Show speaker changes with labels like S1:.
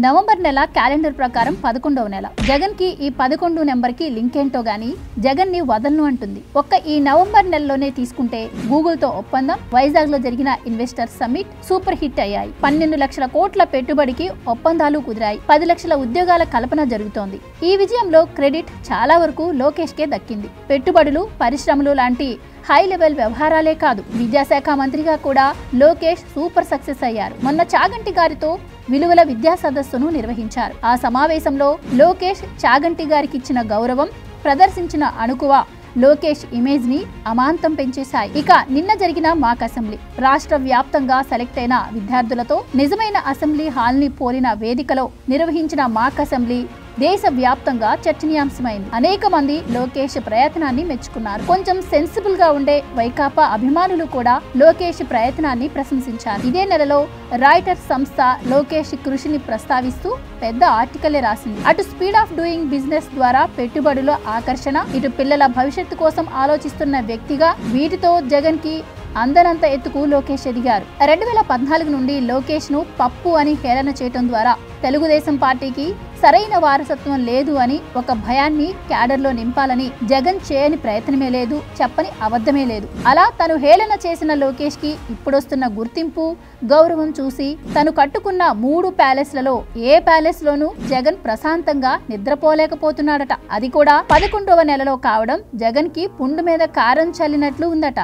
S1: November నెల calendar ప్రకారం 11వ నెల. జగన్ కి ఈ 11 నెంబర్ కి లింక్ ఏంటో గానీ జగన్ ని వదలను అంటుంది. ఒక్క ఈ నవంబర్ నెలలోనే తీసుకుంటే గూగుల్ తో ఒప్పందం, వైజాగ్ లో జరిగిన ఇన్వెస్టర్ సమ్మిట్ సూపర్ హిట్ అయ్యాయి. 12 లక్షల కోట్ల పెట్టుబడికి ఒప్పందాలు కుదిరాయి. 10 లక్షల ఉద్యోగాల కల్పన జరుగుతోంది. ఈ విజయంలో క్రెడిట్ చాలా వరకు లోకేష్ కే దక్కింది. పెట్టుబడులు, పరిశ్రమలు లాంటి హై లెవెల్ వ్యవహారాలే కాదు, విద్యాశాఖ మంత్రిగా కూడా లోకేష్ సూపర్ సక్సెస్ అయ్యారు. మొన్న చాగంటి గారితో విలువల విద్యా సదస్సును నిర్వహించారు. ఆ సమావేశంలో లోకేష్ చాగంటి గారికి ఇచ్చిన గౌరవం, ప్రదర్శించిన అణుకువ లోకేష్ ఇమేజ్ ని అమాంతం పెంచేశాయి. ఇక నిన్న జరిగిన మాక్ అసెంబ్లీ, రాష్ట్ర వ్యాప్తంగా సెలెక్ట్ అయిన విద్యార్థులతో నిజమైన అసెంబ్లీ హాల్ ని పోలిన వేదికలో నిర్వహించిన మాక్ అసెంబ్లీ దేశ వ్యాప్తంగా చర్చనీయాంశమైంది. అనేక మంది లోకేష్ ప్రయత్నాన్ని మెచ్చుకున్నారు. కొంచెం సెన్సిబుల్ గా ఉండే వైకాపా అభిమానులు కూడా లోకేష్ ప్రయత్నాన్ని ప్రశంసించారు. ఇదే నెలలో రాయిటర్స్ సంస్థ లోకేష్ కృషిని ప్రస్తావిస్తూ పెద్ద ఆర్టికలే రాసింది. అటు స్పీడ్ ఆఫ్ డూయింగ్ బిజినెస్ ద్వారా పెట్టుబడుల ఆకర్షణ, ఇటు పిల్లల భవిష్యత్తు కోసం ఆలోచిస్తున్న వ్యక్తిగా వీటితో జగన్ కి అందనంత ఎత్తుకు లోకేష్ ఎదిగారు. 2014 నుండి లోకేష్ ను పప్పు అని హేళన చేయడం ద్వారా తెలుగుదేశం పార్టీకి సరైన వారసత్వం లేదు అని ఒక భయాన్ని క్యాడర్లో నింపాలని జగన్ చేయని ప్రయత్నమే లేదు, చెప్పని అబద్ధమే లేదు. అలా తను హేళన చేసిన లోకేష్ కి ఇప్పుడొస్తున్న గుర్తింపు, గౌరవం చూసి తను కట్టుకున్న 3 ప్యాలెస్లలో ఏ ప్యాలెస్ లోనూ జగన్ ప్రశాంతంగా నిద్రపోలేకపోతున్నాడట. అది కూడా 11వ నెలలో కావడం జగన్ కి పుండు మీద కారం చల్లినట్లు ఉందట.